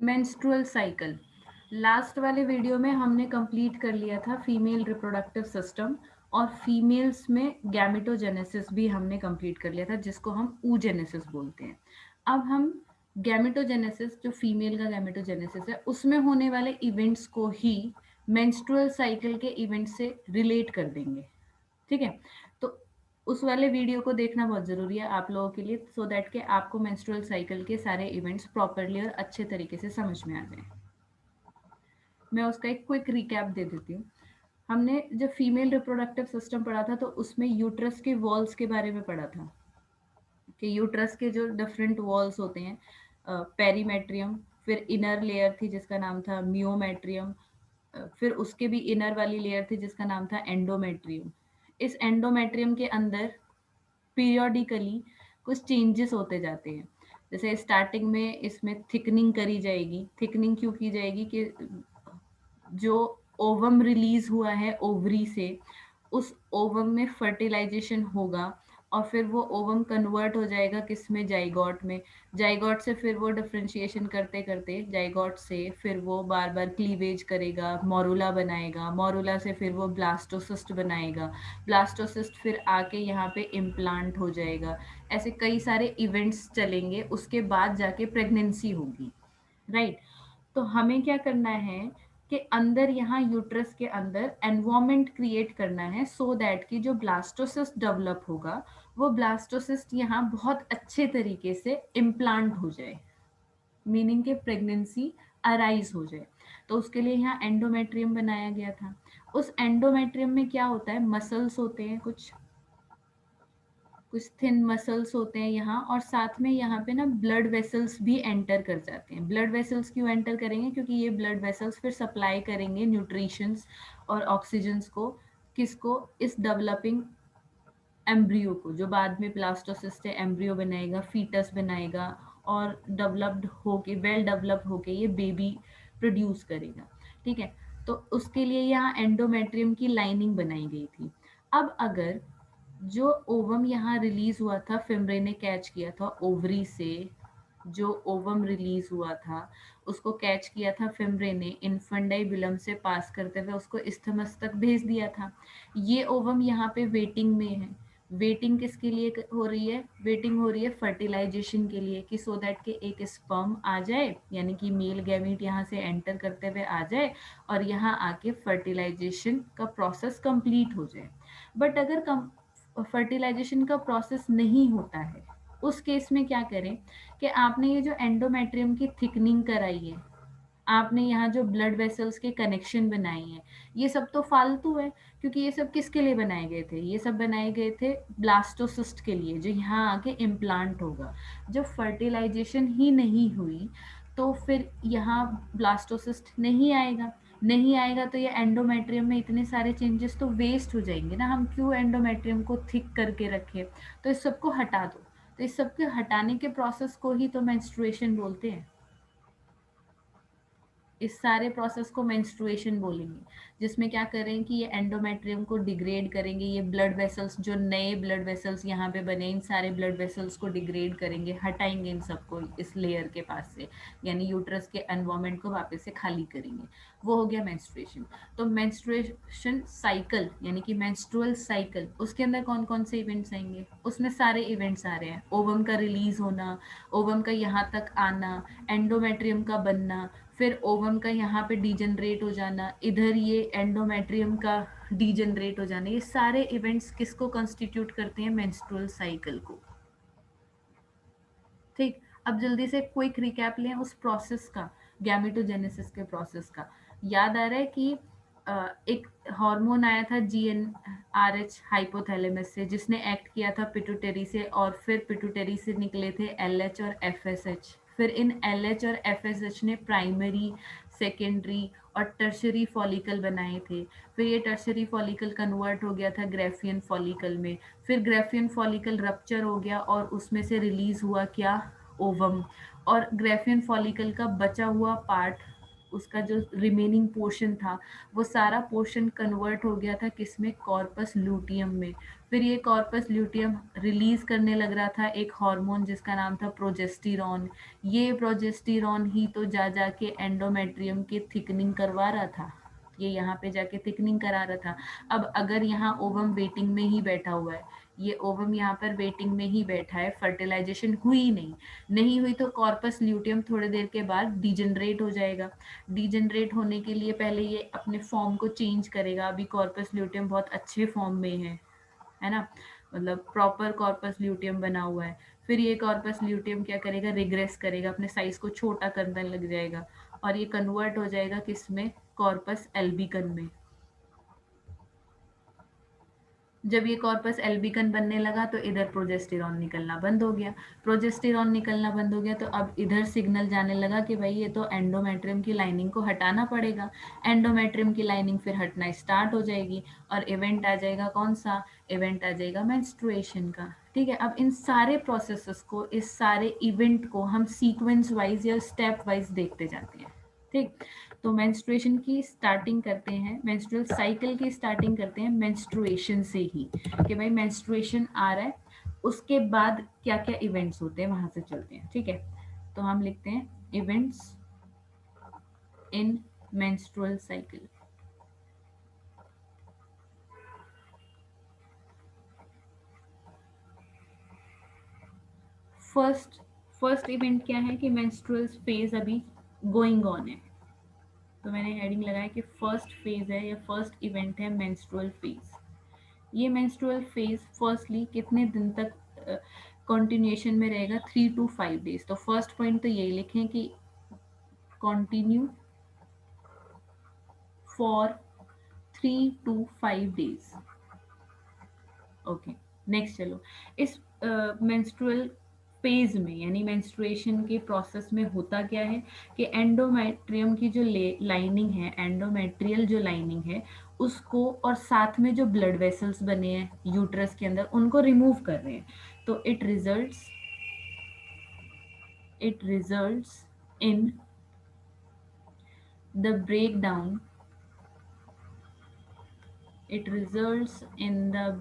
Menstrual cycle. Last वाले video में हमने कंप्लीट कर लिया था फीमेल रिप्रोडक्टिव सिस्टम, और फीमेल्स में गैमेटोजेनेसिस भी हमने कंप्लीट कर लिया था, जिसको हम oogenesis बोलते हैं। अब हम गैमेटोजेनेसिस, जो फीमेल का गैमेटोजेनेसिस है, उसमें होने वाले इवेंट्स को ही मेंस्ट्रुअल साइकिल के इवेंट से रिलेट कर देंगे। ठीक है, तो उस वाले वीडियो को देखना बहुत ज़रूरी है आप लोगों के लिए, सो दैट कि आपको मेंस्ट्रुअल साइकिल के सारे इवेंट्स प्रॉपरली और अच्छे तरीके से समझ में आ जाए। मैं उसका एक क्विक रिकैप दे देती हूँ। हमने जब फीमेल रिप्रोडक्टिव सिस्टम पढ़ा था, तो उसमें यूट्रस के वॉल्स के बारे में पढ़ा था कि यूट्रस के जो डिफरेंट वॉल्स होते हैं, पेरीमेट्रियम, फिर इनर लेयर थी जिसका नाम था मियोमेट्रियम, फिर उसके भी इनर वाली लेयर थी जिसका नाम था एंडोमेट्रियम। इस एंडोमेट्रियम के अंदर पीरियोडिकली कुछ चेंजेस होते जाते हैं। जैसे स्टार्टिंग में इसमें थिकनिंग करी जाएगी। थिकनिंग क्यों की जाएगी कि जो ओवम रिलीज हुआ है ओवरी से, उस ओवम में फर्टिलाइजेशन होगा, और फिर वो ओवम कन्वर्ट हो जाएगा किसमें, जाइगोट में। जाइगोट से फिर वो डिफरेंशिएशन करते करते, जाइगोट से फिर वो बार बार क्लीवेज करेगा, मोरुला बनाएगा, मोरुला से फिर वो ब्लास्टोसिस्ट बनाएगा, ब्लास्टोसिस्ट फिर आके यहाँ पे इम्प्लांट हो जाएगा। ऐसे कई सारे इवेंट्स चलेंगे, उसके बाद जाके प्रेगनेंसी होगी, राइट। तो हमें क्या करना है कि अंदर, यहाँ यूट्रस के अंदर एनवायरमेंट क्रिएट करना है, सो दैट कि जो ब्लास्टोसिस्ट डेवलप होगा, वो ब्लास्टोसिस्ट यहाँ बहुत अच्छे तरीके से इम्प्लांट हो जाए, मीनिंग के प्रेगनेंसी अराइज हो जाए। तो उसके लिए यहाँ एंडोमेट्रियम बनाया गया था। उस एंडोमेट्रियम में क्या होता है, मसल्स होते हैं, कुछ थिन मसल्स होते हैं यहाँ, और साथ में यहाँ पे ना ब्लड वेसल्स भी एंटर कर जाते हैं। ब्लड वेसल्स क्यों एंटर करेंगे, क्योंकि ये ब्लड वेसल्स फिर सप्लाई करेंगे न्यूट्रिशंस और ऑक्सीजन्स को, किसको, इस डेवलपिंग एम्ब्रियो को, जो बाद में ब्लास्टोसिस्ट से एम्ब्रियो बनाएगा, फीटस बनाएगा, और डेवलप्ड होके, वेल डेवलप्ड होके ये बेबी प्रोड्यूस करेगा। ठीक है, तो उसके लिए यहाँ एंडोमेट्रियम की लाइनिंग बनाई गई थी। अब अगर जो ओवम यहाँ रिलीज हुआ था, फिमरे ने कैच किया था ओवरी से, जो ओवम रिलीज हुआ था उसको कैच किया था फिमरे ने, इन्फंडाइबुलम से पास करते हुए उसको इस्थमस तक भेज दिया था। ये ओवम यहाँ पे वेटिंग में है। वेटिंग किसके लिए हो रही है, वेटिंग हो रही है फर्टिलाइजेशन के लिए, कि सो दैट के एक स्पर्म आ जाए, यानी कि मेल गैमीट यहाँ से एंटर करते हुए आ जाए, और यहाँ आके फर्टिलाइजेशन का प्रोसेस कंप्लीट हो जाए। बट अगर फर्टिलाइजेशन का प्रोसेस नहीं होता है, उस केस में क्या करें कि आपने ये जो एंडोमेट्रियम की थिकनिंग कराई है, आपने यहाँ जो ब्लड वेसल्स के कनेक्शन बनाए हैं, ये सब तो फालतू है, क्योंकि ये सब किसके लिए बनाए गए थे, ये सब बनाए गए थे ब्लास्टोसिस्ट के लिए, जो यहाँ आके इम्प्लांट होगा। जब फर्टिलाइजेशन ही नहीं हुई, तो फिर यहाँ ब्लास्टोसिस्ट नहीं आएगा। नहीं आएगा तो ये एंडोमेट्रियम में इतने सारे चेंजेस तो वेस्ट हो जाएंगे ना, हम क्यों एंडोमेट्रियम को थिक करके रखें। तो इस सबको हटा दो। तो इस सबके हटाने के प्रोसेस को ही तो मेंस्ट्रुएशन बोलते हैं। इस सारे प्रोसेस को मेंस्ट्रुएशन बोलेंगे, जिसमें क्या करें कि ये एंडोमेट्रियम को डिग्रेड करेंगे, ये ब्लड वेसल्स, जो नए ब्लड वेसल्स यहाँ पे बने, इन सारे ब्लड वेसल्स को डिग्रेड करेंगे, हटाएंगे इन सबको इस लेयर के पास से, यानी यूट्रस के एनवायरमेंट को वापस से खाली करेंगे। वो हो गया मेंस्ट्रुएशन। तो मेंस्ट्रुएशन साइकिल यानी कि मेंस्ट्रुअल साइकिल, उसके अंदर कौन कौन से इवेंट्स आएंगे, उसमें सारे इवेंट्स आ रहे हैं। ओवम का रिलीज होना, ओवम का यहाँ तक आना, एंडोमेट्रियम का बनना, फिर ओवम का यहाँ पे डीजनरेट हो जाना, इधर ये एंडोमेट्रियम का डीजनरेट हो जाना, ये सारे इवेंट्स किसको कंस्टिट्यूट करते हैं, मेंस्ट्रुअल साइकिल को। ठीक, अब जल्दी से क्विक रिकैप लें उस प्रोसेस का, गैमेटोजेनेसिस के प्रोसेस का। याद आ रहा है कि एक हार्मोन आया था GnRH हाइपोथैलेमस से, जिसने एक्ट किया था पिट्यूटरी से, और फिर पिट्यूटरी से निकले थे LH और FSH। फिर इन LH और FSH ने प्राइमरी, सेकेंडरी और टर्शरी फॉलिकल बनाए थे। फिर ये टर्शरी फॉलिकल कन्वर्ट हो गया था ग्रेफियन फॉलिकल में। फिर ग्रेफियन फॉलिकल रप्चर हो गया और उसमें से रिलीज हुआ क्या, ओवम। और ग्रेफियन फॉलिकल का बचा हुआ पार्ट उसका जो रिमेनिंग पोर्शन था वो सारा पोर्शन कन्वर्ट हो गया था किसमें, कॉर्पस ल्यूटियम में। फिर ये कॉर्पस ल्यूटियम रिलीज करने लग रहा था एक हार्मोन जिसका नाम था प्रोजेस्टेरॉन। ये प्रोजेस्टेरॉन ही तो जा जाके एंडोमेट्रियम की थिकनिंग करवा रहा था, ये यहाँ पे जाके थिकनिंग करा रहा था। अब अगर यहाँ ओवम वेटिंग में ही बैठा हुआ है, ये ओवम यहाँ पर वेटिंग में ही बैठा है, फर्टिलाइजेशन हुई नहीं हुई तो कॉर्पस ल्यूटियम थोड़ी देर के बाद डिजनरेट हो जाएगा। डिजनरेट होने के लिए पहले ये अपने फॉर्म को चेंज करेगा। अभी कॉर्पस ल्यूटियम बहुत अच्छे फॉर्म में है ना, मतलब प्रॉपर कॉर्पस ल्यूटियम बना हुआ है। फिर ये कॉर्पस ल्यूटियम क्या करेगा, रिग्रेस करेगा, अपने साइज को छोटा करने लग जाएगा और ये कन्वर्ट हो जाएगा किसमें, कॉर्पस एल्बिकन में। जब ये कॉर्पस एल्बिकन बनने लगा तो इधर प्रोजेस्टेरॉन निकलना बंद हो गया। प्रोजेस्टेरॉन निकलना बंद हो गया तो अब इधर सिग्नल जाने लगा कि भाई ये तो एंडोमेट्रियम की लाइनिंग को हटाना पड़ेगा। एंडोमेट्रियम की लाइनिंग फिर हटना स्टार्ट हो जाएगी और इवेंट आ जाएगा, कौन सा इवेंट आ जाएगा, मेंस्ट्रुएशन का। ठीक है, अब इन सारे प्रोसेसेस को, इस सारे इवेंट को हम सीक्वेंस वाइज या स्टेप वाइज देखते जाते हैं। ठीक, तो मेंस्ट्रुएशन की स्टार्टिंग करते हैं, मेंस्ट्रुअल साइकिल की स्टार्टिंग करते हैं मेंस्ट्रुएशन से ही, कि भाई मेंस्ट्रुएशन आ रहा है, उसके बाद क्या क्या इवेंट्स होते हैं वहां से चलते हैं। ठीक है, तो हम लिखते हैं events in menstrual cycle. First event क्या है कि मेंस्ट्रुअल फेज अभी गोइंग ऑन है, तो मैंने हेडिंग लगाया कि फर्स्ट फेज है या फर्स्ट इवेंट है मेंस्ट्रुअल फेज। ये मेंस्ट्रुअल फेज फर्स्टली कितने दिन तक कंटिन्यूएशन में रहेगा, 3 to 5 डेज। तो फर्स्ट पॉइंट तो यही लिखें कि continue for 3 to 5 days. Okay, next चलो, इस मेंस्ट्रुअल फेज में यानी मेंस्ट्रुएशन के प्रोसेस में होता क्या है कि एंडोमेट्रियम की जो लाइनिंग है, एंडोमेट्रियल जो लाइनिंग है उसको, और साथ में जो ब्लड वेसल्स बने हैं यूट्रस के अंदर उनको रिमूव कर रहे हैं। तो it results in the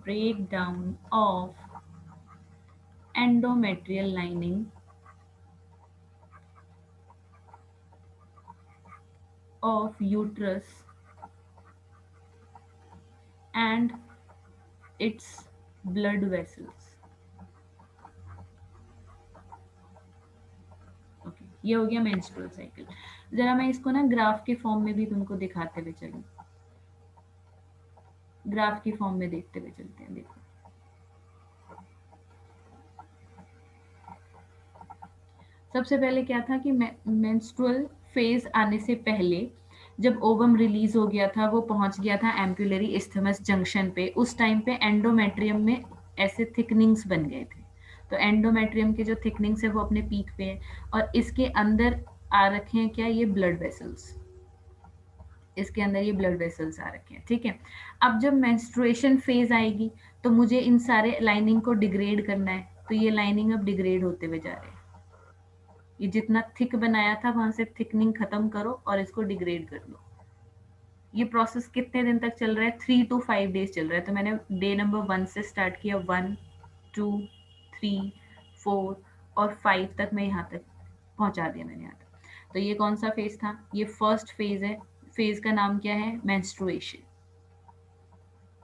breakdown of endometrial lining of uterus and its blood vessels। Okay, ये हो गया मेंस्ट्रुअल साइकिल। जरा मैं इसको ना ग्राफ के फॉर्म में भी तुमको दिखाते हुए चलूं, ग्राफ की फॉर्म में देखते हुए चलते हैं। देखो, सबसे पहले क्या था कि मेंस्ट्रुअल फेज आने से पहले जब ओवम रिलीज हो गया था, वो पहुंच गया था एम्पुलरी इस्थमस जंक्शन पे, उस टाइम पे एंडोमेट्रियम में ऐसे थिकनिंग्स बन गए थे। तो एंडोमेट्रियम के जो थिकनिंग्स है वो अपने पीक पे है और इसके अंदर आ रखे हैं क्या, ये ब्लड वेसल्स, इसके अंदर ये ब्लड वेसल्स आ रखे हैं। ठीक है, अब जब मेंस्ट्रुएशन फेज आएगी तो मुझे इन सारे लाइनिंग को डिग्रेड करना है, तो ये लाइनिंग अब डिग्रेड होते हुए जा रहे हैं। ये जितना थिक बनाया था वहां से थिकनिंग खत्म करो और इसको डिग्रेड कर लो। ये प्रोसेस कितने दिन तक चल रहा है, 3 to 5 डेज चल रहा है। तो मैंने डे नंबर 1 से स्टार्ट किया, 1 2 3 4 और 5 तक मैं यहाँ तक पहुंचा दिया मैंने यहाँ तक। तो ये कौन सा फेज था, ये फर्स्ट फेज है। फेज का नाम क्या है, मेंस्ट्रुएशन।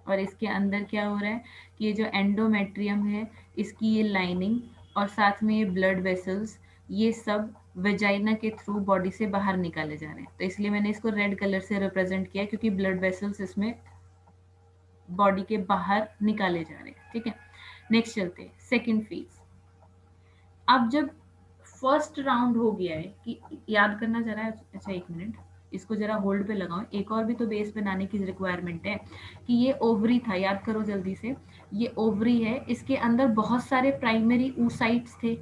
और इसके अंदर क्या हो रहा है कि ये जो एंडोमेट्रियम है इसकी ये लाइनिंग और साथ में ये ब्लड वेसल्स, ये सब वेजाइना के थ्रू बॉडी से बाहर निकाले जा रहे हैं। तो इसलिए मैंने इसको रेड कलर से रिप्रेजेंट किया क्योंकि ब्लड वेसल्स इसमें बॉडी के बाहर निकाले जा रहे हैं। ठीक है, नेक्स्ट चलते हैं सेकेंड फेज। अब जब फर्स्ट राउंड हो गया है कि याद करना जरा, अच्छा एक मिनट इसको जरा होल्ड पे लगाओ, एक और भी तो बेस बनाने की रिक्वायरमेंट है कि ये ओवरी था, याद करो जल्दी से, ये ओवरी है, इसके अंदर बहुत सारे प्राइमरी ऊसाइट्स थे,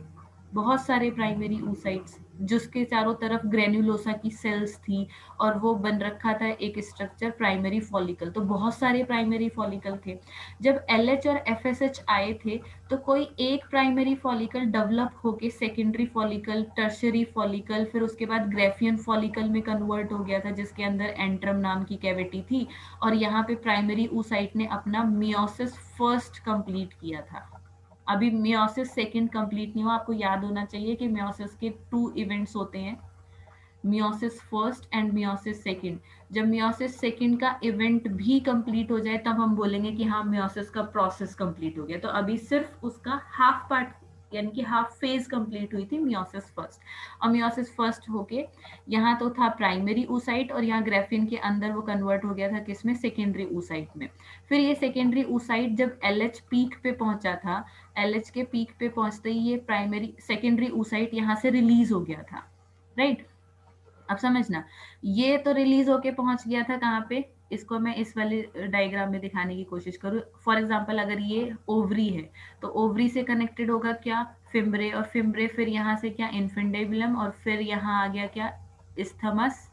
बहुत सारे प्राइमरी ऊसाइट्स जिसके चारों तरफ ग्रेन्युलोसा की सेल्स थी और वो बन रखा था एक स्ट्रक्चर प्राइमरी फॉलिकल। तो बहुत सारे प्राइमरी फॉलिकल थे। जब एलएच और एफएसएच आए थे तो कोई एक प्राइमरी फॉलिकल डेवलप होके सेकेंडरी फॉलिकल, टर्शरी फॉलिकल, फिर उसके बाद ग्रेफियन फॉलिकल में कन्वर्ट हो गया था जिसके अंदर एंट्रम नाम की कैविटी थी। और यहाँ पे प्राइमरी oocyte ने अपना मियोसिस फर्स्ट कंप्लीट किया था। अभी मियोसिस सेकंड कंप्लीट नहीं हुआ। आपको याद होना चाहिए कि मियोसिस के 2 इवेंट्स होते हैं, meiosis first and meiosis second. जब मियोसिस सेकंड का इवेंट भी कंप्लीट हो जाए तब हम बोलेंगे कि हाँ मियोसिस का प्रोसेस कंप्लीट हो गया। तो अभी सिर्फ उसका हाफ पार्ट यानी कि हाफ फेज कंप्लीट हुई थी मियोसिस फर्स्ट। और मियोसिस फर्स्ट होके यहाँ तो था प्राइमरी oocyte और यहाँ ग्रेफिन के अंदर वो कन्वर्ट हो गया था किसमें, सेकेंडरी oocyte में। फिर ये सेकेंडरी oocyte जब एलएच पीक पे पहुंचा था, एलएच के पीक पे पहुंचते ही ये प्राइमरी सेकेंडरी oocyte यहाँ से रिलीज हो गया था, राइट। अब समझना, ये तो रिलीज होके पहुंच गया था कहाँ पे, इसको मैं इस वाले डायग्राम में दिखाने की कोशिश करूँ। फॉर एग्जांपल अगर ये ओवरी है तो ओवरी से कनेक्टेड होगा क्या, फिम्ब्रे, और फिम्ब्रे फिर यहाँ से क्या, इन्फेंडेबुलम, और फिर यहाँ आ गया क्या, इस्थमस,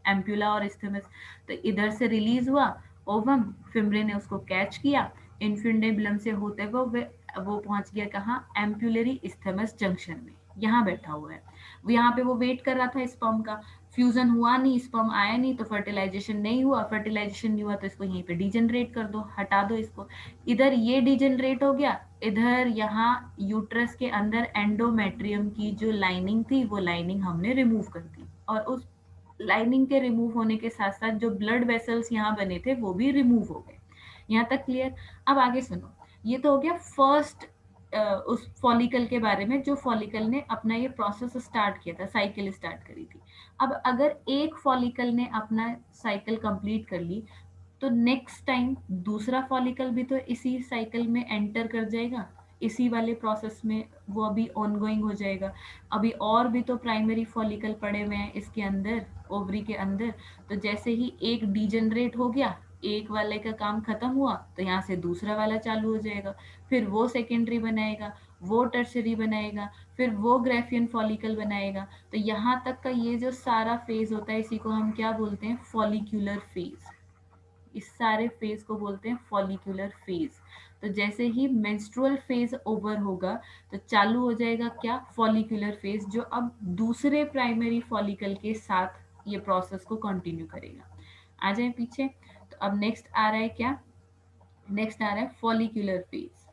एम्प्यूला और इस्थमस। तो इधर से रिलीज हुआ ओवम, फिम्ब्रे ने उसको कैच किया, इन्फेंडेबुलम से होते हुए वो पहुंच गया कहाँ, एम्प्यूलरी इस्थमस जंक्शन में, यहाँ बैठा हुआ है। यहाँ पे वो वेट कर रहा था स्पर्म का, फ्यूजन हुआ नहीं, स्पर्म आया नहीं, तो फर्टिलाइजेशन नहीं हुआ, फर्टिलाइजेशन नहीं हुआ तो इसको यहीं पे डिजनरेट कर दो, हटा दो इसको। इधर ये डिजनरेट हो गया, इधर यहाँ यूट्रस के अंदर एंडोमेट्रियम की जो लाइनिंग थी वो लाइनिंग हमने रिमूव कर दी, और उस लाइनिंग के रिमूव होने के साथ साथ जो ब्लड वेसल्स यहाँ बने थे वो भी रिमूव हो गए। यहाँ तक क्लियर। अब आगे सुनो, ये तो हो गया फर्स्ट उस फॉलिकल के बारे में जो फॉलिकल ने अपना ये प्रोसेस स्टार्ट किया था, साइकिल स्टार्ट करी थी। अब अगर एक फॉलिकल ने अपना साइकिल कंप्लीट कर ली तो नेक्स्ट टाइम दूसरा फॉलिकल भी तो इसी साइकिल में एंटर कर जाएगा, इसी वाले प्रोसेस में वो अभी ऑनगोइंग हो जाएगा। अभी और भी तो प्राइमरी फॉलिकल पड़े हुए हैं इसके अंदर, ओवरी के अंदर। तो जैसे ही एक डिजनरेट हो गया, एक वाले का काम खत्म हुआ तो यहाँ से दूसरा वाला चालू हो जाएगा, फिर वो सेकेंडरी बनाएगा, वो टर्शरी बनाएगा, फिर वो ग्रेफियन फॉलिकल बनाएगा। तो यहाँ तक का ये जो सारा फेज होता है इसी को हम क्या बोलते हैं, फॉलिक्यूलर फेज। इस सारे फेज को बोलते हैं फॉलिक्यूलर फेज। तो जैसे ही मेंस्ट्रुअल फेज ओवर होगा तो चालू हो जाएगा क्या, फॉलिक्यूलर फेज, जो अब दूसरे प्राइमरी फॉलिकल के साथ ये प्रोसेस को कंटिन्यू करेगा। आ जाए पीछे। तो अब नेक्स्ट आ रहा है क्या, नेक्स्ट आ रहा है फॉलिक्यूलर फेज।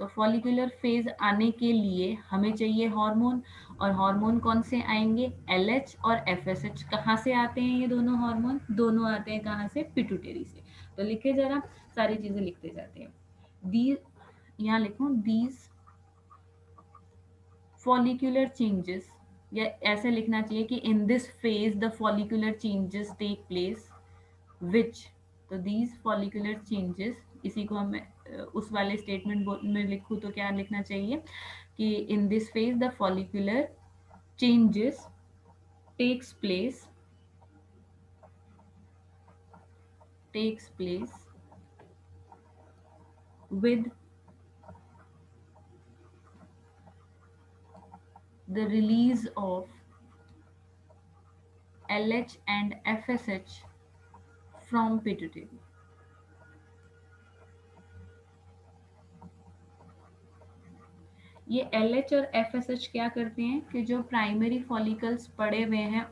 तो फॉलिकुलर फेज आने के लिए हमें चाहिए हार्मोन, और हार्मोन कौन से आएंगे, एलएच और एफएसएच। कहाँ से आते हैं ये दोनों हार्मोन, दोनों आते हैं कहाँ से, पिट्यूटरी से। तो लिखे जरा, सारी चीजें लिखते जाते हैं। दी, यहाँ लिखो, दीज फॉलिकुलर चेंजेस, या ऐसे लिखना चाहिए कि in this phase the follicular changes take place which. तो दीज फॉलिकुलर चेंजेस, इसी को हम उस वाले स्टेटमेंट में लिखूँ तो क्या लिखना चाहिए कि in this phase the follicular changes takes place, takes place with the release of LH and FSH from pituitary। ये LH और FSH क्या करते हैं कि जो प्राइमरी फॉलिकल्स पड़े हुए हैं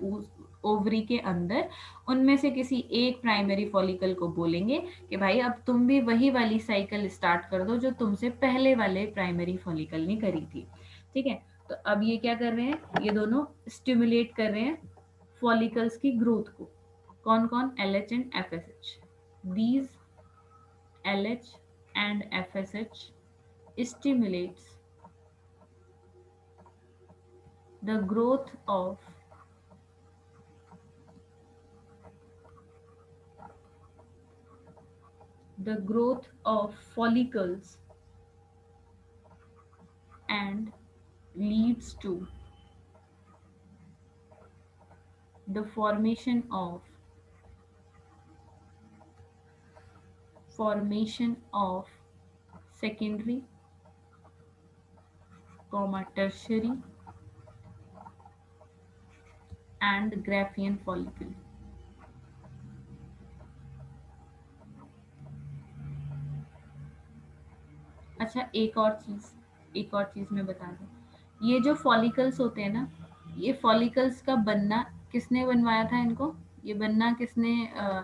ओवरी के अंदर, उनमें से किसी एक प्राइमरी फॉलिकल को बोलेंगे कि भाई अब तुम भी वही वाली साइकिल स्टार्ट कर दो जो तुमसे पहले वाले प्राइमरी फॉलिकल ने करी थी। ठीक है। तो अब ये क्या कर रहे हैं, ये दोनों स्टिमुलेट कर रहे हैं फॉलिकल्स की ग्रोथ को। कौन कौन, LH and FSH। These LH and FSH stimulates the growth of follicles and leads to the formation of secondary, tertiary and Graafian follicle. अच्छा, एक और चीज मैं बता दूं, ये जो फॉलिकल्स होते हैं ना, ये फॉलिकल्स का बनना किसने बनवाया था इनको, ये बनना किसने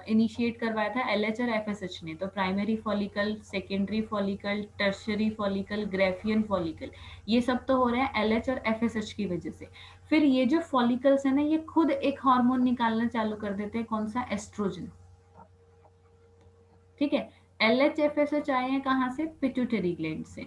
इनिशिएट करवाया था, एलएच और एफएसएच ने। तो primary follicle, secondary follicle, tertiary follicle, Graafian follicle, ये सब तो हो रहे हैं एलएच और एफएसएच की वजह से। फिर ये जो फॉलिकल्स है ना, ये खुद एक हार्मोन निकालना चालू कर देते हैं, कौन सा, एस्ट्रोजन। ठीक है, एलएच एफएसएच आए हैं कहाँ से, पिट्यूटरी ग्लैंड से।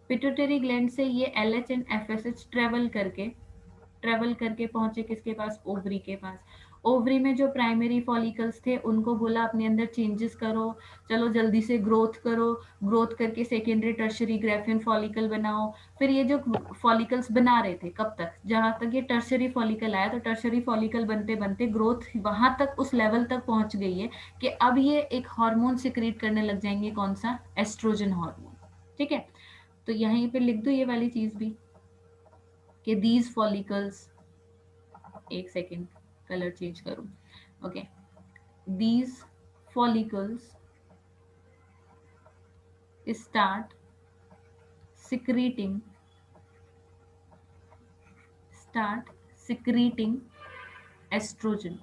पिट्यूटरी ग्लैंड से ये एलएच एंड एफएसएच ट्रेवल करके पहुंचे किसके पास, ओवरी के पास। ओवरी में जो प्राइमरी फॉलिकल्स थे उनको बोला अपने अंदर चेंजेस करो, चलो जल्दी से ग्रोथ करो, ग्रोथ करके सेकेंडरी टर्शरी ग्राफियन फॉलिकल बनाओ। फिर ये जो फॉलिकल्स बना रहे थे कब तक, जहां तक ये टर्शरी फॉलिकल आया, तो टर्शरी फॉलिकल बनते बनते ग्रोथ वहां तक, उस लेवल तक पहुंच गई है कि अब ये एक हार्मोन सिक्रीट करने लग जाएंगे, कौन सा, एस्ट्रोजन हार्मोन। ठीक है, तो यहीं पे लिख दो ये वाली चीज भी कि दीज फॉलिकल्स, एक सेकेंड कलर चेंज करूं, okay, these follicles start secreting start secreting estrogen.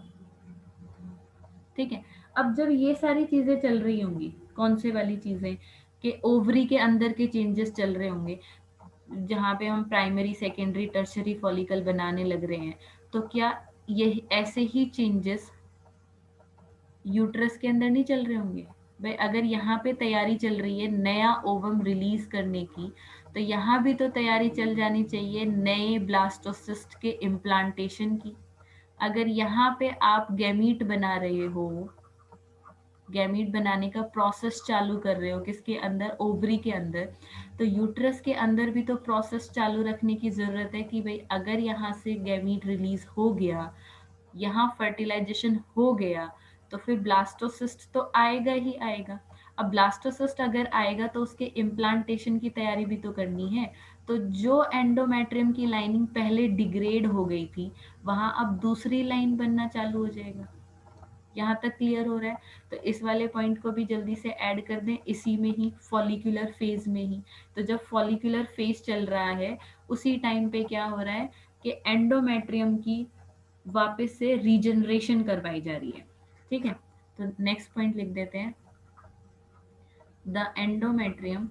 ठीक है, अब जब ये सारी चीजें चल रही होंगी, कौन से वाली चीजें, कि ओवरी के अंदर के चेंजेस चल रहे होंगे, जहाँ पे हम प्राइमरी सेकेंडरी टर्शरी फॉलिकल बनाने लग रहे हैं, तो क्या ये ऐसे ही चेंजेस यूट्रस के अंदर नहीं चल रहे होंगे। भाई अगर यहाँ पे तैयारी चल रही है नया ओवम रिलीज करने की, तो यहाँ भी तो तैयारी चल जानी चाहिए नए ब्लास्टोसिस्ट के इम्प्लांटेशन की। अगर यहाँ पे आप गैमीट बना रहे हो, गैमीट बनाने का प्रोसेस चालू कर रहे हो किसके अंदर, ओवरी के अंदर, तो यूट्रस के अंदर भी तो प्रोसेस चालू रखने की जरूरत है कि भाई अगर यहाँ से गैमीट रिलीज हो गया, यहाँ फर्टिलाइजेशन हो गया, तो फिर ब्लास्टोसिस्ट तो आएगा ही आएगा। अब ब्लास्टोसिस्ट अगर आएगा तो उसके इम्प्लांटेशन की तैयारी भी तो करनी है। तो जो एंडोमेट्रियम की लाइनिंग पहले डिग्रेड हो गई थी, वहां अब दूसरी लाइन बनना चालू हो जाएगा। यहाँ तक क्लियर हो रहा है? तो इस वाले पॉइंट को भी जल्दी से ऐड कर दें, इसी में ही फॉलिकुलर फेज में ही। तो जब फॉलिकुलर फेज चल रहा है, उसी टाइम पे क्या हो रहा है कि एंडोमेट्रियम की वापस से रीजनरेशन करवाई जा रही है। ठीक है, तो नेक्स्ट पॉइंट लिख देते हैं, the endometrium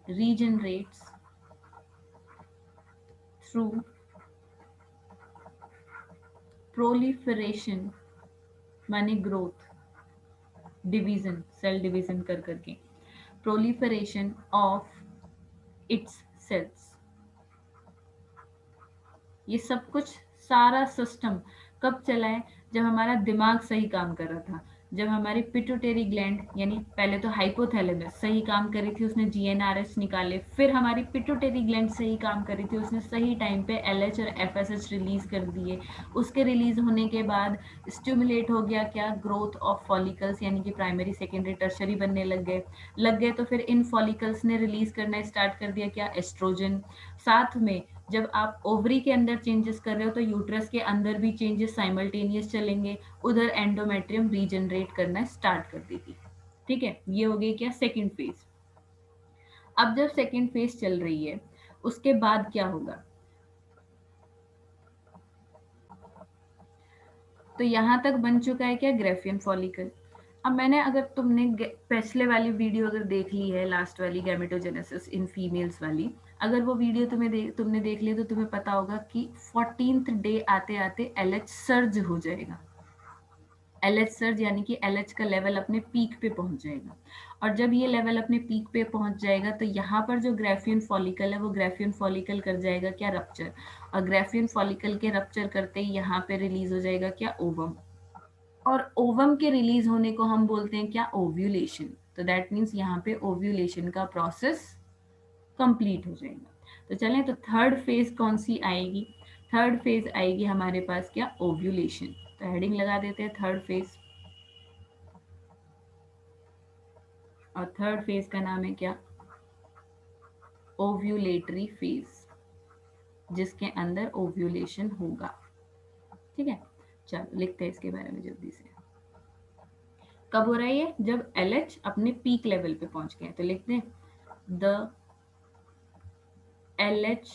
regenerates through proliferation, माने ग्रोथ, डिवीजन, सेल डिवीजन कर करके, प्रोलिफरेशन ऑफ इट्स सेल्स। ये सब कुछ सारा सिस्टम कब चला है, जब हमारा दिमाग सही काम कर रहा था, जब हमारी पिट्यूटरी ग्लैंड, यानी पहले तो हाइपोथैलेमस सही काम कर रही थी, उसने जीएनआरएच निकाले, फिर हमारी पिट्यूटरी ग्लैंड सही काम कर रही थी, उसने सही टाइम पे एलएच और एफएसएच रिलीज कर दिए। उसके रिलीज होने के बाद स्टिमुलेट हो गया क्या, ग्रोथ ऑफ फॉलिकल्स, यानी कि प्राइमरी सेकेंडरी टर्शरी बनने लग गए तो फिर इन फॉलिकल्स ने रिलीज करना स्टार्ट कर दिया क्या, एस्ट्रोजन। साथ में जब आप ओवरी के अंदर चेंजेस कर रहे हो, तो यूट्रस के अंदर भी चेंजेस साइमल्टेनियस चलेंगे, उधर एंडोमेट्रियम रीजनरेट करना स्टार्ट कर देगी। ठीक है, ये हो गई क्या, सेकंड फेज। अब जब सेकंड फेज चल रही है, उसके बाद क्या होगा, तो यहां तक बन चुका है क्या, ग्रेफियन फॉलिकल। अब मैंने, अगर तुमने पिछले वाली वीडियो अगर देख ली है, लास्ट वाली गैमेटोजेनेसिस इन फीमेल्स वाली, अगर वो वीडियो तुमने देख ली, तो तुम्हें पता होगा कि 14th डे आते आते एलएच सर्ज हो जाएगा। एलएच सर्ज यानी कि एलएच का लेवल अपने पीक पे पहुंच जाएगा। और जब ये लेवल अपने पीक पे पहुंच जाएगा, तो यहाँ पर जो ग्रेफियन फॉलिकल है, वो ग्रेफियन फॉलिकल कर जाएगा क्या, रप्चर। और ग्रेफियन फॉलिकल के रप्चर करते ही यहाँ पे रिलीज हो जाएगा क्या, ओवम। और ओवम के रिलीज होने को हम बोलते हैं क्या, ओव्यूलेशन। तो दैट मीन्स यहाँ पे ओव्यूलेशन का प्रोसेस कंप्लीट हो जाएगा। तो चलें, तो थर्ड फेज कौन सी आएगी, थर्ड फेज आएगी हमारे पास क्या, ओव्यूलेशन। तो हेडिंग लगा देते हैं थर्ड फेज, और थर्ड फेज का नाम है क्या, ओव्यूलेटरी फेज, जिसके अंदर ओव्यूलेशन होगा। ठीक है, चलो लिखते हैं इसके बारे में जल्दी से। कब हो रहा है ये? जब LH अपने पीक लेवल पे पहुंच गया। तो लिखते हैं द LH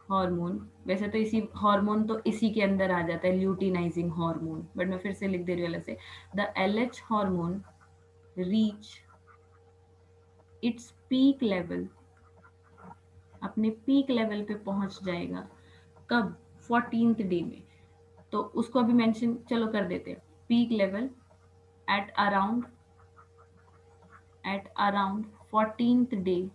हार्मोन, वैसे तो इसी हार्मोन तो इसी के अंदर आ जाता है, ल्यूटिनाइजिंग हार्मोन, बट मैं फिर से लिख दे रही हूँ अलग से। The LH hormone reach its peak level, अपने पीक लेवल पे पहुंच जाएगा। कब? 14th डे में। तो उसको अभी मेंशन चलो कर देते हैं। Peak level at around 14th day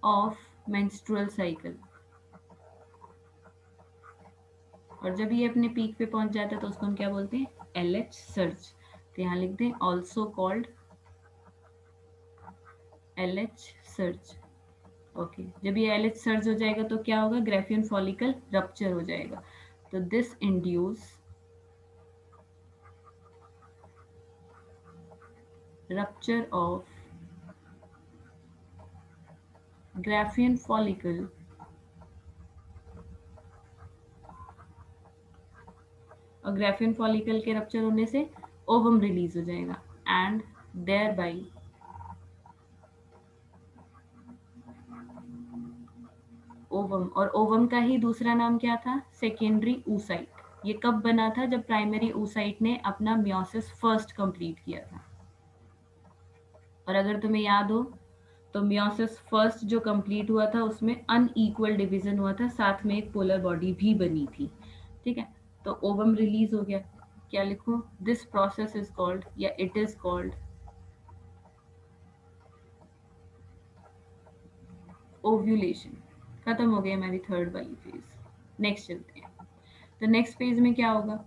of menstrual cycle. और जब ये अपने पीक पे पहुंच जाता है तो उसको हम क्या बोलते हैं? LH surge. तो यहाँ लिख दें also called LH surge. Okay, जब ये LH सर्ज हो जाएगा तो क्या होगा? ग्राफियन फॉलिकल रप्चर हो जाएगा। तो this induce rupture of Graafian follicle और ग्राफियन फॉलिकल के रप्चर होने से ओवम रिलीज हो जाएगा एंड देयर बाई ओवम। और ओवम का ही दूसरा नाम क्या था? Secondary oocyte। ये कब बना था? जब प्राइमरी oocyte ने अपना मियोसिस फर्स्ट कंप्लीट किया था। और अगर तुम्हें याद हो तो मियोसिस फर्स्ट जो कंप्लीट हुआ था उसमें अनइक्वल डिवीजन हुआ था, साथ में एक पोलर बॉडी भी बनी थी। ठीक है, तो ओवम रिलीज हो गया। क्या लिखूं? दिस प्रोसेस इज कॉल्ड, या इट इज कॉल्ड ओव्यूलेशन। खत्म हो गई हमारी थर्ड वाली फेज। नेक्स्ट चलते हैं। तो नेक्स्ट फेज में क्या होगा?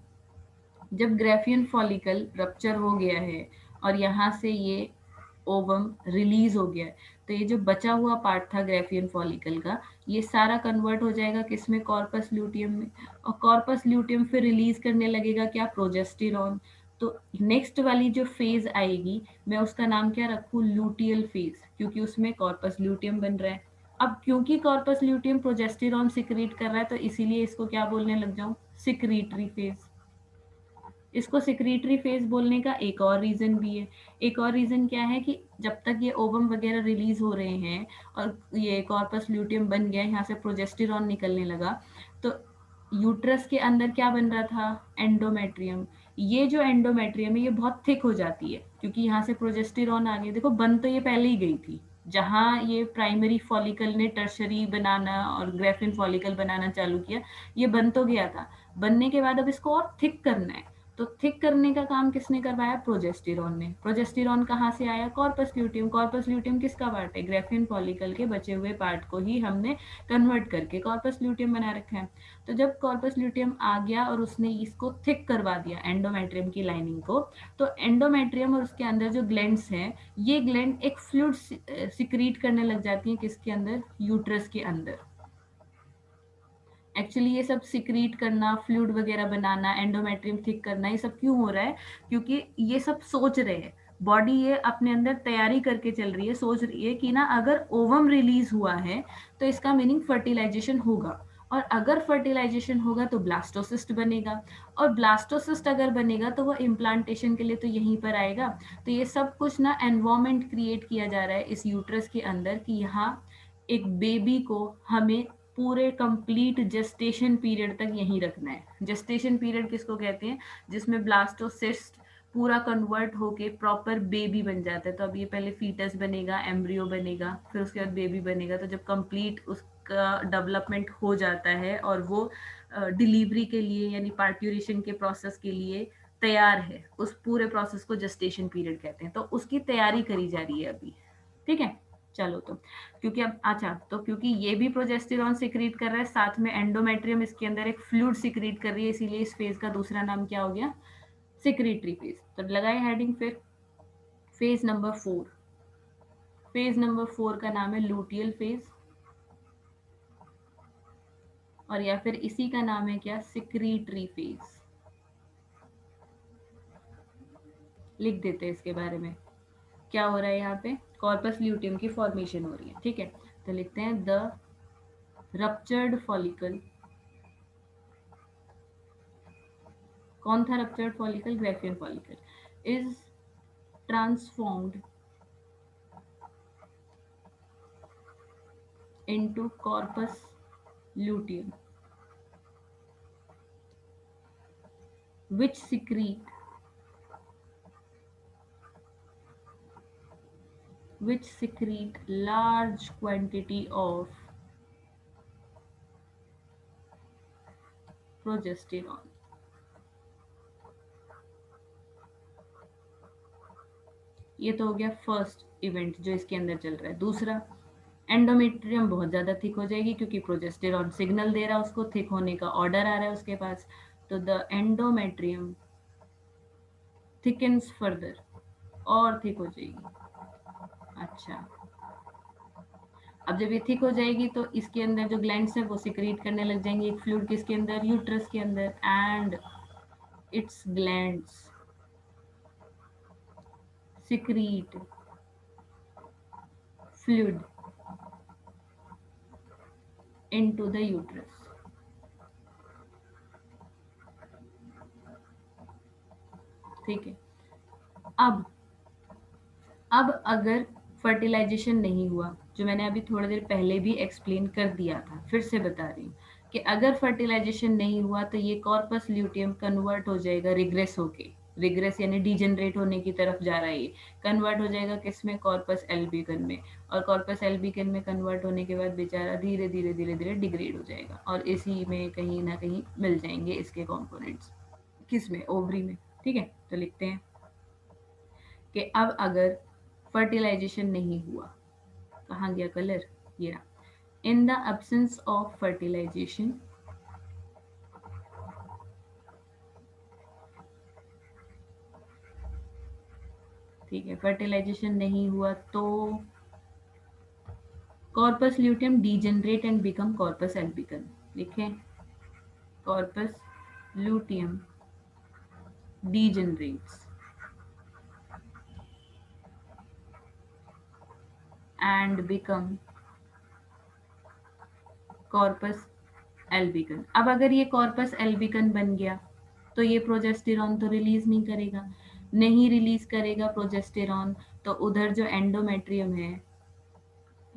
जब ग्राफियन फॉलिकल रप्चर हो गया है और यहाँ से ये ओवम रिलीज हो गया है, तो ये जो बचा हुआ पार्ट था ग्राफियन फॉलिकल का, ये सारा कन्वर्ट हो जाएगा किसमें? कॉर्पस ल्यूटियम में। और कॉर्पस ल्यूटियम फिर रिलीज करने लगेगा क्या? प्रोजेस्टेरॉन। तो नेक्स्ट वाली जो फेज आएगी मैं उसका नाम क्या रखूं? लूटियल फेज, क्योंकि उसमें कॉर्पस ल्यूटियम बन रहा है। अब क्योंकि कॉर्पस ल्यूटियम प्रोजेस्टेरॉन सिक्रीट कर रहा है तो इसीलिए इसको क्या बोलने लग जाऊं? Secretory phase. इसको सिक्रीटरी फेज बोलने का एक और रीजन भी है। एक और रीजन क्या है कि जब तक ये ओवम वगैरह रिलीज हो रहे हैं और ये कॉर्पस ल्यूटियम बन गया, यहाँ से प्रोजेस्टेरॉन निकलने लगा, तो यूट्रस के अंदर क्या बन रहा था? एंडोमेट्रियम। ये जो एंडोमेट्रियम है ये बहुत थिक हो जाती है क्योंकि यहाँ से प्रोजेस्टेरॉन आ गया। देखो बन तो ये पहले ही गई थी, जहाँ ये प्राइमरी फॉलिकल ने टर्शरी बनाना और ग्रेफिन फॉलिकल बनाना चालू किया, ये बन तो गया था। बनने के बाद अब इसको और थिक करना है। तो थिक करने का काम किसने करवाया? प्रोजेस्टेरॉन ने। प्रोजेस्टेरॉन कहाँ से आया? Corpus luteum. कॉर्पस ल्यूटियम किसका पार्ट है? ग्रेफिन फॉलिकल के बचे हुए पार्ट को ही हमने कन्वर्ट करके कॉर्पस ल्यूटियम बना रखा है। तो जब कॉर्पस ल्यूटियम आ गया और उसने इसको थिक करवा दिया एंडोमेट्रियम की लाइनिंग को, तो एंडोमेट्रियम और उसके अंदर जो ग्लैंड्स हैं, ये ग्लैंड एक फ्लूइड सिक्रीट करने लग जाती हैं। किसके अंदर? यूट्रस के अंदर। एक्चुअली ये सब सिक्रीट करना, फ्लूइड वगैरह बनाना, एंडोमेट्रियम थिक करना, ये सब क्यों हो रहा है? क्योंकि ये सब सोच रहे हैं, बॉडी ये अपने अंदर तैयारी करके चल रही है, सोच रही है कि ना अगर ओवम रिलीज हुआ है तो इसका मीनिंग फर्टिलाइजेशन होगा, और अगर फर्टिलाइजेशन होगा तो ब्लास्टोसिस्ट बनेगा, और ब्लास्टोसिस्ट अगर बनेगा तो वो इम्प्लांटेशन के लिए तो यहीं पर आएगा। तो ये सब कुछ ना एनवायरमेंट क्रिएट किया जा रहा है इस यूट्रस के अंदर कि यहाँ एक बेबी को हमें पूरे कंप्लीट जेस्टेशन पीरियड तक यहीं रखना है। जेस्टेशन पीरियड किसको कहते हैं? जिसमें ब्लास्टोसिस्ट पूरा कन्वर्ट होके प्रॉपर बेबी बन जाता है। तो अब ये पहले फीटस बनेगा, एम्ब्रियो बनेगा, फिर उसके बाद बेबी बनेगा। तो जब कंप्लीट उसका डेवलपमेंट हो जाता है और वो डिलीवरी के लिए यानी पार्ट्यूरेशन के प्रोसेस के लिए तैयार है, उस पूरे प्रोसेस को जेस्टेशन पीरियड कहते हैं। तो उसकी तैयारी करी जा रही है अभी। ठीक है, चलो। तो क्योंकि अब अच्छा, तो क्योंकि ये भी प्रोजेस्टेरॉन सिक्रीट कर रहा है, साथ में एंडोमेट्रियम इसके अंदर एक फ्लूइड सिक्रीट कर रही है, इसीलिए इस फेज का दूसरा नाम क्या हो गया? Secretory phase. तो लगाए हेडिंग फिर। Phase number 4। फेज नंबर 4 का नाम है लूटियल फेज, और या फिर इसी का नाम है क्या? Secretory phase. लिख देते हैं इसके बारे में। क्या हो रहा है यहाँ पे, कॉर्पस ल्यूटियम की फॉर्मेशन हो रही है, ठीक है। तो लिखते हैं द रप्चर्ड फॉलिकल, कौन था ruptured follicle, Graafian follicle, is transformed into corpus luteum which secrete large quantity of progesterone। ये तो हो गया फर्स्ट इवेंट जो इसके अंदर चल रहा है। दूसरा, एंडोमेट्रियम बहुत ज्यादा थिक हो जाएगी क्योंकि प्रोजेस्टेरॉन सिग्नल दे रहा है उसको, थिक होने का ऑर्डर आ रहा है उसके पास, तो द एंडोमेट्रियम थिकन्स फर्दर, और थिक हो जाएगी। अच्छा, अब जब ये थिक हो जाएगी तो इसके अंदर जो ग्लैंड्स है वो सिक्रीट करने लग जाएंगे एक फ्लूइड किसके अंदर, यूट्रस के अंदर, and it's glands secrete fluid into the uterus. ठीक है। अब अगर फर्टिलाइजेशन नहीं हुआ, जो मैंने अभी थोड़ी देर पहले भी एक्सप्लेन कर दिया था, फिर से बता रही हूँ कि अगर फर्टिलाइजेशन नहीं हुआ तो ये कॉर्पस ल्यूटियम कन्वर्ट हो जाएगा, रिग्रेस होके, रिग्रेस यानी डीजनरेट होने की तरफ जा रहा है, ये कन्वर्ट हो जाएगा किसमें, कॉर्पस एल्बिकन में, और कॉर्पस एल्बिकन में कन्वर्ट होने के बाद बेचारा धीरे धीरे धीरे धीरे डिग्रेड हो जाएगा, और इसी में कहीं ना कहीं मिल जाएंगे इसके कंपोनेंट्स, किसमें, ओवरी में। ठीक है, तो लिखते हैं कि अब अगर फर्टिलाइजेशन नहीं हुआ, कहाँ गया कलर, ये रहा, in the absence of fertilisation, ठीक है, फर्टिलाइजेशन नहीं हुआ तो corpus luteum degenerate and become corpus albicans. लिखें, corpus luteum degenerates and become corpus albicans. अब अगर ये कॉर्पस एल्बिकन बन गया तो ये प्रोजेस्टेरॉन तो रिलीज नहीं करेगा, नहीं रिलीज करेगा प्रोजेस्टेरॉन, तो उधर जो एंडोमेट्रियम है,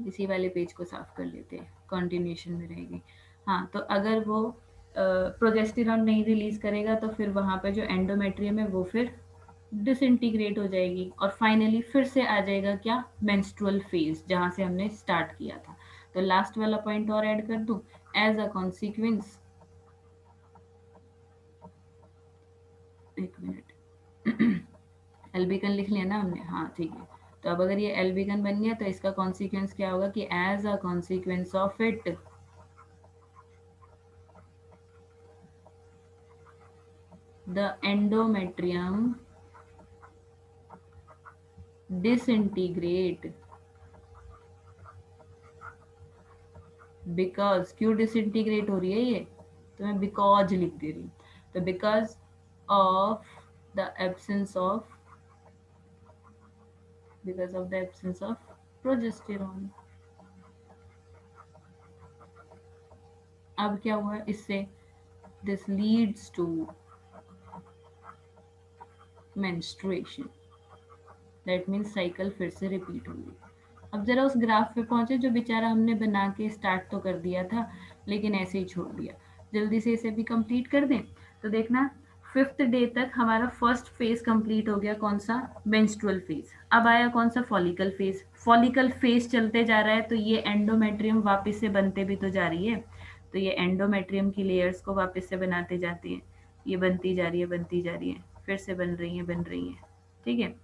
इसी वाले पेज को साफ कर लेते हैं, कंटिन्यूएशन में रहेगी। हाँ, तो अगर वो प्रोजेस्टेरॉन नहीं रिलीज करेगा तो फिर वहां पर जो एंडोमेट्रियम है वो फिर डिसइंटीग्रेट हो जाएगी, और फाइनली फिर से आ जाएगा क्या, मेंस्ट्रुअल फेज, जहां से हमने स्टार्ट किया था। तो लास्ट वाला पॉइंट और ऐड कर दूं, एज अ कॉन्सिक्वेंस, एक मिनट एल्बिकन लिख लिया ना हमने, हाँ ठीक है। तो अब अगर ये एल्बिकन बन गया तो इसका कॉन्सिक्वेंस क्या होगा कि as a consequence of it the endometrium disintegrate, because, क्यों डिसइंटीग्रेट हो रही है ये, तो मैं बिकॉज लिख दे रही हूँ, तो because of the absence of, because of the absence of progesterone. अब क्या हुआ इससे, this leads to menstruation, that means cycle फिर से रिपीट होगी। अब जरा उस ग्राफ पे पहुंचे जो बेचारा हमने बना के स्टार्ट तो कर दिया था लेकिन ऐसे ही छोड़ दिया, जल्दी से इसे भी कंप्लीट कर दें। तो देखना, 5th डे तक हमारा फर्स्ट फेज कंप्लीट हो गया, कौन सा, मेंस्ट्रुअल फेज। अब आया कौन सा, फॉलिकल फेज। फॉलिकल फेज चलते जा रहा है तो ये एंडोमेट्रियम वापस से बनते भी तो जा रही है, तो ये एंडोमेट्रियम की लेयर्स को वापस से बनाते जाती है, ये बनती जा रही है, बनती जा रही है, फिर से बन रही है, बन रही है। ठीक है,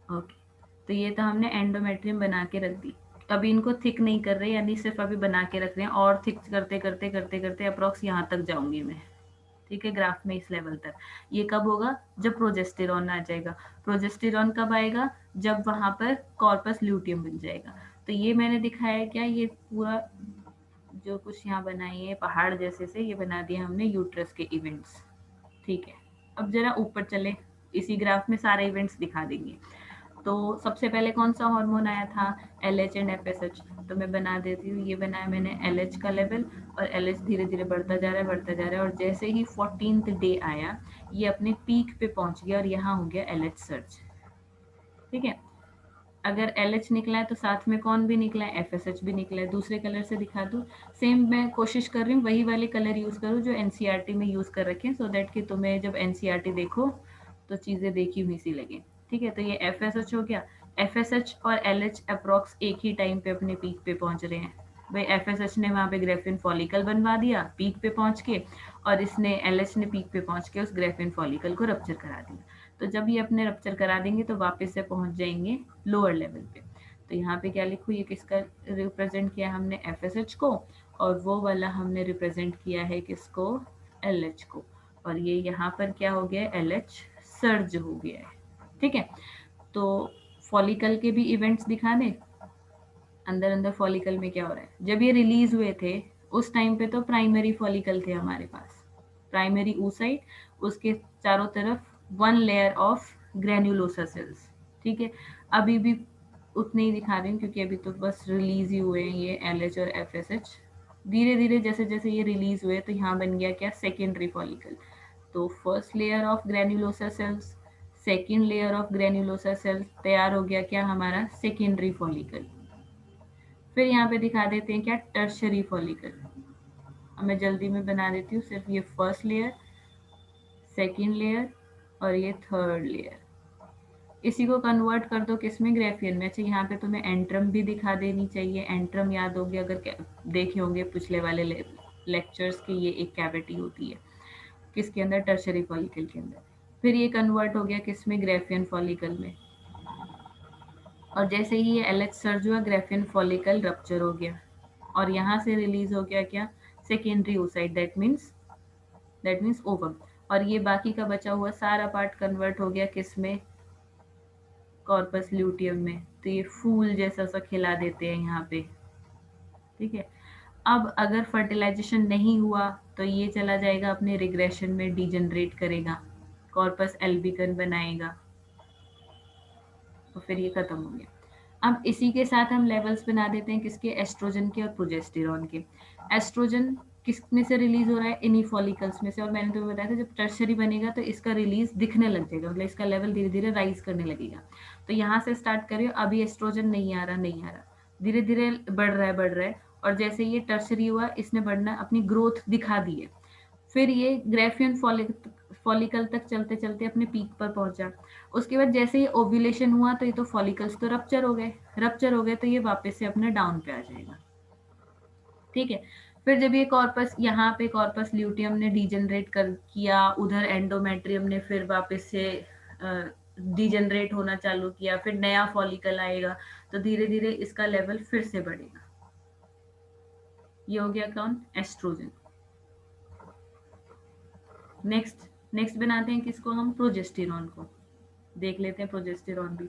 ओके। तो ये तो हमने एंडोमेट्रियम बना के रख दी। अभी इनको थिक नहीं कर रहे, यानी सिर्फ अभी बना के रख रहे हैं, और थिक करते करते करते करते अप्रोक्स यहाँ तक जाऊंगी मैं। ठीक है, ग्राफ में इस लेवल तक। ये कब होगा, जब प्रोजेस्टेरॉन आ जाएगा। प्रोजेस्टेरॉन कब आएगा, जब वहां पर कॉर्पस ल्यूटियम बन जाएगा। तो ये मैंने दिखाया क्या, ये पूरा जो कुछ यहाँ बनाई है पहाड़ जैसे से, ये बना दिया हमने यूट्रस के इवेंट्स। ठीक है, अब जरा ऊपर चले, इसी ग्राफ में सारे इवेंट्स दिखा देंगे। तो सबसे पहले कौन सा हार्मोन आया था, LH एंड FSH। तो मैं बना देती हूँ, ये बनाया मैंने LH का लेवल, और LH धीरे धीरे बढ़ता जा रहा है, बढ़ता जा रहा है, और जैसे ही 14th डे आया ये अपने पीक पे पहुंच गया और यहाँ हो गया LH सर्च। ठीक है, अगर LH निकला है तो साथ में कौन भी निकला है, FSH भी निकला है। दूसरे कलर से दिखा दूँ, सेम मैं कोशिश कर रही हूँ वही वाले कलर यूज करूँ जो NCERT में यूज कर रखे हैं, सो दैट कि तुम्हें जब NCERT देखो तो चीजें देखी हुई सी लगे। ठीक है, तो ये FSH हो गया। FSH और LH अप्रोक्स एक ही टाइम पे अपने पीक पे पहुंच रहे हैं। भाई FSH ने वहां पे ग्रेफिन फॉलिकल बनवा दिया पीक पे पहुंच के, और इसने LH ने पीक पे पहुंच के उस ग्रेफिन फॉलिकल को रप्चर करा दिया। तो जब ये अपने रप्चर करा देंगे तो वापस से पहुंच जाएंगे लोअर लेवल पे। तो यहाँ पे क्या लिखूँ, ये किसका रिप्रेजेंट किया हमने, FSH को, और वो वाला हमने रिप्रेजेंट किया है किसको, LH को, और ये यहाँ पर क्या हो गया, LH सर्ज हो गया है। ठीक है, तो फॉलिकल के भी इवेंट्स दिखा दें। अंदर अंदर फॉलिकल में क्या हो रहा है, जब ये रिलीज हुए थे उस टाइम पे तो प्राइमरी फॉलिकल थे हमारे पास, प्राइमरी oocyte, उसके चारों तरफ one layer of granulosa cells. ठीक है, अभी भी उतने ही दिखा रही हूँ क्योंकि अभी तो बस रिलीज ही हुए हैं ये LH और FSH। धीरे धीरे जैसे जैसे ये रिलीज हुए तो यहाँ बन गया क्या, सेकेंडरी फॉलिकल। तो first layer of granulosa cells, second layer of granulosa cells, तैयार हो गया क्या हमारा सेकेंडरी फॉलिकल। फिर यहाँ पे दिखा देते हैं क्या, टर्शरी फॉलिकल। अब मैं जल्दी में बना देती हूँ, सिर्फ ये फर्स्ट लेयर, सेकेंड लेयर, और ये थर्ड लेयर। इसी को कन्वर्ट कर दो किसमें, ग्रेफियन में। अच्छा, यहाँ पे तुम्हें एंट्रम भी दिखा देनी चाहिए। एंट्रम याद होगी अगर देखे होंगे पिछले वाले लेक्चर्स की, ये एक कैविटी होती है किसके अंदर, टर्शरी फॉलिकल के अंदर। फिर ये कन्वर्ट हो गया किसमें, ग्रेफियन फॉलिकल में। और जैसे ही ये LH सर्ज हुआ ग्रेफियन फॉलिकल रप्चर हो गया, और यहाँ से रिलीज हो गया क्या, secondary oocyte, that means ovum. और ये बाकी का बचा हुआ सारा पार्ट कन्वर्ट हो गया किसमें, कॉर्पस ल्यूटियम में। तो ये फूल जैसा सा खिला देते हैं यहाँ पे। ठीक है, अब अगर फर्टिलाइजेशन नहीं हुआ तो ये चला जाएगा अपने रिग्रेशन में, डिजनरेट करेगा, कॉर्पस एल्बिकन बनाएगा, तो फिर ये खत्म हो गया। अब इसी के साथ हम लेवल्स बना देते हैं किसके, एस्ट्रोजन के और प्रोजेस्टेरॉन के। एस्ट्रोजन किस में से रिलीज हो रहा है, इन्हीं फॉलिकल्स में से, और मैंने तुम्हें बताया था जब टर्शरी बनेगा तो इसका रिलीज दिखने लग जाएगा, मतलब इसका लेवल धीरे धीरे राइज करने लगेगा। तो यहाँ से स्टार्ट करियो, अभी एस्ट्रोजन नहीं आ रहा, नहीं आ रहा, धीरे धीरे बढ़ रहा है, बढ़ रहा है, और जैसे ये टर्शरी हुआ इसने बढ़ना अपनी ग्रोथ दिखा दी है। फिर ये ग्रेफियन फॉलिकल तक चलते चलते अपने पीक पर पहुंचा। उसके बाद जैसे ही ओव्यूलेशन हुआ तो ये तो फॉलिकल्स तो रप्चर हो गए, रप्चर हो गए तो ये वापस से अपने डाउन पे आ जाएगा। ठीक है, फिर जब ये कॉर्पस, यहाँ पे कॉर्पस ल्यूटियम ने डिजेनरेट कर किया, उधर एंडोमेट्रियम ने फिर वापस से डिजेनरेट होना चालू किया, फिर नया फॉलिकल आएगा, तो धीरे धीरे इसका लेवल फिर से बढ़ेगा। ये हो गया कौन, एस्ट्रोजन। नेक्स्ट नेक्स्ट बनाते हैं किसको हम, प्रोजेस्टेरॉन को। देख लेते हैं प्रोजेस्टेरॉन भी।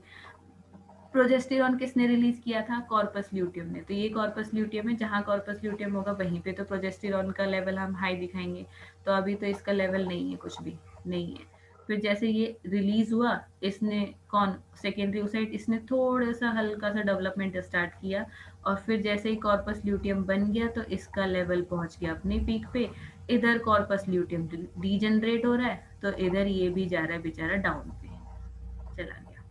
प्रोजेस्टेरॉन किसने रिलीज किया था, कॉर्पस ल्यूटियम ने। तो ये कॉर्पस ल्यूटियम है, जहां कॉर्पस ल्यूटियम होगा वहीं पे तो प्रोजेस्टेरॉन का लेवल हम हाई दिखाएंगे। तो अभी तो इसका लेवल नहीं है, कुछ भी नहीं है। फिर जैसे ये रिलीज हुआ, इसने कौन, सेकेंडरी oocyte, इसने थोड़ा सा हल्का सा डेवलपमेंट स्टार्ट किया, और फिर जैसे ही कॉर्पस ल्यूटियम बन गया तो इसका लेवल पहुंच गया अपने पीक पे। इधर कॉर्पस ल्यूटियम डीजनरेट हो रहा है तो इधर ये भी जा रहा है बेचारा डाउन पे चला गया।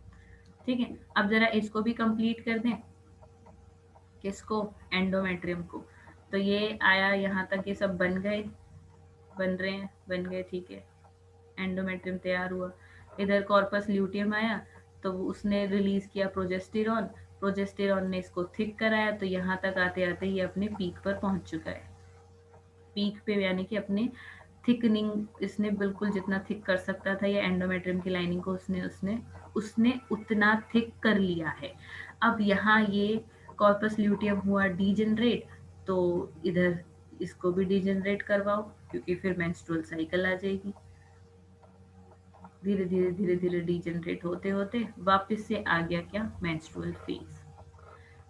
ठीक है, अब जरा इसको भी कंप्लीट कर दें, किसको, एंडोमेट्रियम को। तो ये आया यहाँ तक, ये सब बन गए, बन रहे हैं, बन गए। ठीक है, एंडोमेट्रियम तैयार हुआ। इधर कॉर्पस ल्यूटियम आया तो उसने रिलीज किया प्रोजेस्टेरॉन, प्रोजेस्टेरॉन ने इसको थिक कराया, तो यहाँ तक आते आते ये अपने पीक पर पहुंच चुका है। पीक पे यानी कि अपने थिकनिंग इसने बिल्कुल जितना थिक कर सकता था या एंडोमेट्रियम की लाइनिंग को उसने उसने उसने उतना थिक कर लिया है। अब यहाँ ये कॉर्पस ल्यूटियम हुआ डीजनरेट, तो इधर इसको भी डीजनरेट करवाओ क्योंकि फिर मेंस्ट्रुअल साइकिल आ जाएगी। धीरे धीरे धीरे धीरे डीजनरेट होते होते वापस से आ गया क्या, मेंस्ट्रुअल फेज।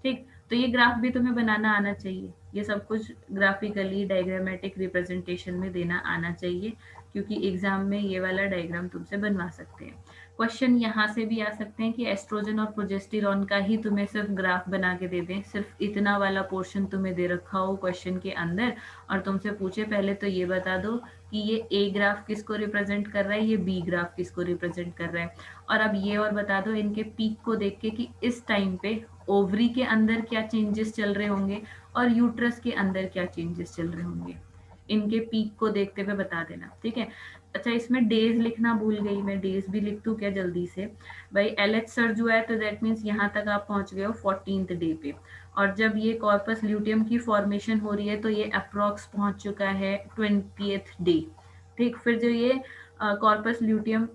ठीक, तो ये ग्राफ भी तुम्हें बनाना आना चाहिए, ये सब कुछ ग्राफिकली डायग्रामेटिक रिप्रेजेंटेशन में देना आना चाहिए, क्योंकि एग्जाम में ये वाला डायग्राम तुमसे बनवा सकते हैं। क्वेश्चन यहाँ से भी आ सकते हैं कि एस्ट्रोजन और प्रोजेस्टेरॉन का ही तुम्हें सिर्फ ग्राफ बना के दे दें, सिर्फ इतना वाला पोर्शन तुम्हें दे रखा हो क्वेश्चन के अंदर, और तुमसे पूछे पहले तो ये बता दो कि ये ए ग्राफ किसको रिप्रेजेंट कर रहा है, ये बी ग्राफ किसको रिप्रेजेंट कर रहा है, और अब ये और बता दो इनके पीक को देख के कि इस टाइम पे ओवरी के अंदर क्या चेंजेस चल रहे होंगे और यूट्रस के अंदर क्या चेंजेस चल रहे होंगे, इनके पीक को देखते हुए बता देना, ठीक है। अच्छा, इसमें डेज लिखना भूल गई मैं, डेज भी लिख दूं क्या जल्दी से। भाई एलएच सर्ज हुआ है तो दैट मीन्स यहाँ तक आप पहुंच गए हो 14th डे पे, और जब ये कॉर्पस ल्यूटियम की फॉर्मेशन हो रही है तो ये अप्रोक्स पहुंच चुका है 20th डे, ठीक। फिर जो ये कॉर्पस ल्यूटियम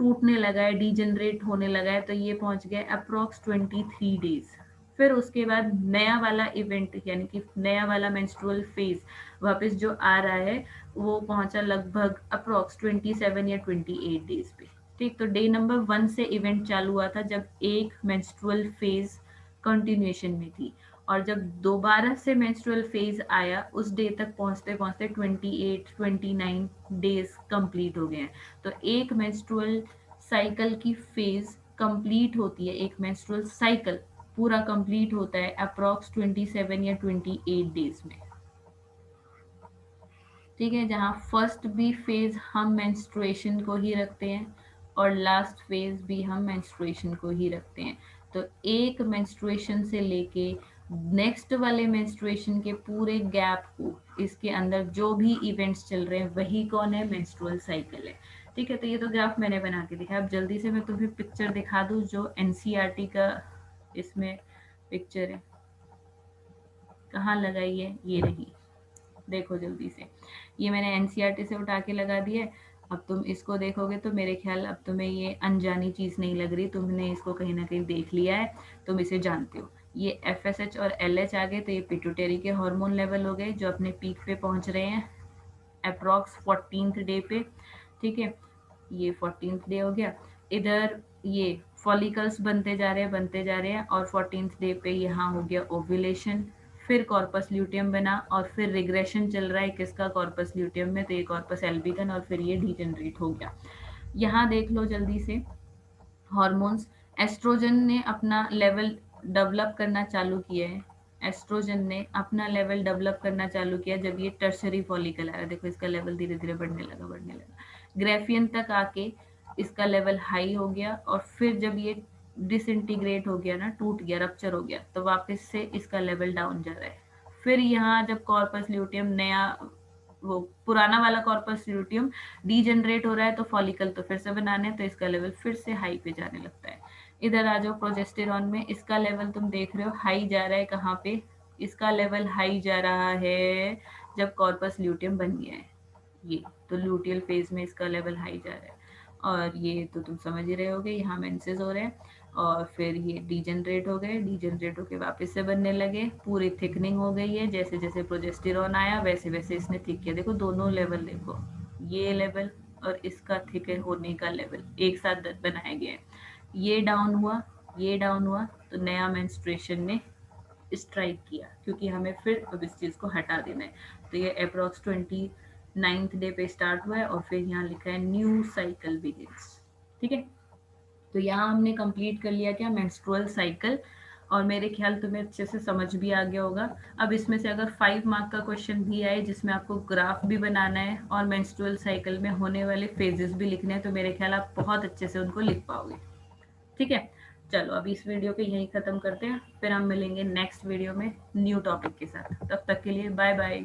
टूटने लगा है, डीजनरेट होने लगा है, तो ये पहुंच गया अप्रोक्स 23 डेज। फिर उसके बाद नया वाला इवेंट यानी कि नया वाला मेंस्ट्रुअल फेज वापस जो आ रहा है वो पहुंचा लगभग अप्रोक्स 27 या 28 डेज पे, ठीक। तो डे नंबर 1 से इवेंट चालू हुआ था जब एक मेंस्ट्रुअल फेज कंटिन्यूएशन में थी, और जब दोबारा से मेंस्ट्रुअल फेज आया उस डे तक पहुंचते पहुंचते 28-29 डेज कंप्लीट हो गए हैं। तो एक मेंस्ट्रुअल साइकिल की फेज कंप्लीट होती है, एक मेंस्ट्रुअल साइकिल पूरा कंप्लीट होता है अप्रोक्स 27 या 28 डेज में, ठीक है। जहाँ फर्स्ट भी फेज हम मेंस्ट्रुएशन को ही रखते हैं और लास्ट फेज भी हम मेंस्ट्रुएशन को ही रखते हैं। तो एक मेंस्ट्रुएशन से लेके नेक्स्ट वाले मेंस्ट्रुएशन के पूरे गैप को इसके अंदर जो भी इवेंट्स चल रहे हैं वही कौन है, मेंस्ट्रुअल साइकिल है, ठीक है। तो ये तो ग्राफ मैंने बना के दिखाया। अब जल्दी से मैं तुम्हें पिक्चर दिखा दूं जो एनसीईआरटी का इसमें पिक्चर है, कहाँ लगाई है, ये रही, देखो जल्दी से। ये मैंने एनसीईआरटी से उठा के लगा दिया है। अब तुम इसको देखोगे तो मेरे ख्याल अब तुम्हें ये अनजानी चीज नहीं लग रही, तुमने इसको कहीं ना कहीं देख लिया है, तुम इसे जानते हो। ये एफएसएच और एलएच आ गए तो ये पिट्यूटरी के हार्मोन लेवल हो गए जो अपने पीक पे पहुंच रहे हैं अप्रोक्स 14th डे पे, ठीक है। ये 14th डे हो गया। इधर ये फॉलिकल्स बनते जा रहे हैं बनते जा रहे हैं, और 14th डे पे यहाँ हो गया ओव्यूलेशन, फिर कॉर्पस ल्यूटियम बना, और फिर रिग्रेशन चल रहा है किसका, कॉर्पस ल्यूटियम में, तो ये कॉर्पस एल्बिगन, और फिर ये डीजनरेट हो गया। यहाँ देख लो जल्दी से हॉर्मोन्स, एस्ट्रोजन ने अपना लेवल डेवलप करना चालू किया है, एस्ट्रोजन ने अपना लेवल डेवलप करना चालू किया जब ये टर्शरी फॉलिकल आया, देखो इसका लेवल धीरे धीरे बढ़ने लगा ग्रेफियन तक आके इसका लेवल हाई हो गया, और फिर जब ये डिसइंटीग्रेट हो गया ना, टूट गया, रप्चर हो गया, तो वापस से इसका लेवल डाउन जा रहा है। फिर यहाँ जब कॉर्पस ल्यूटियम नया वो पुराना वाला कॉर्पस ल्यूटियम डीजनरेट हो रहा है तो फॉलिकल तो फिर से बनाने, तो इसका लेवल फिर से हाई पे जाने लगता है। इधर आ जाओ प्रोजेस्टेरॉन में, इसका लेवल तुम देख रहे हो हाई जा रहा है, कहाँ पे, इसका लेवल हाई जा रहा है जब कॉर्पस ल्यूटियम बन गया है, ये तो लूटियल फेज में इसका लेवल हाई जा रहा है। और ये तो तुम समझ ही रहे होगे, यहाँ मेंसेस हो रहे हैं, और फिर ये डीजनरेट हो गए, डीजनरेट होके वापस से बनने लगे, पूरी थिकनिंग हो गई है, जैसे जैसे प्रोजेस्टेरॉन आया वैसे वैसे इसने थिक किया। देखो दोनों लेवल देखो, ये लेवल और इसका थिक होने का लेवल एक साथ बनाया गया है। ये डाउन हुआ, ये डाउन हुआ, तो नया मेंस्ट्रुएशन ने स्ट्राइक किया, क्योंकि हमें फिर अब इस चीज को हटा देना है। तो ये अप्रोक्स 29th डे पे स्टार्ट हुआ है, और फिर यहाँ लिखा है न्यू साइकिल बिगिंस, ठीक है। तो यहाँ हमने कंप्लीट कर लिया क्या, मेंस्ट्रुअल साइकिल, और मेरे ख्याल तुम्हें अच्छे से समझ भी आ गया होगा। अब इसमें से अगर 5 मार्क का क्वेश्चन भी आए जिसमें आपको ग्राफ भी बनाना है और मेंस्ट्रुअल साइकिल में होने वाले फेजेस भी लिखने हैं, तो मेरे ख्याल आप बहुत अच्छे से उनको लिख पाओगे, ठीक है। चलो अभी इस वीडियो को यहीं खत्म करते हैं, फिर हम मिलेंगे नेक्स्ट वीडियो में न्यू टॉपिक के साथ। तब तक के लिए बाय बाय।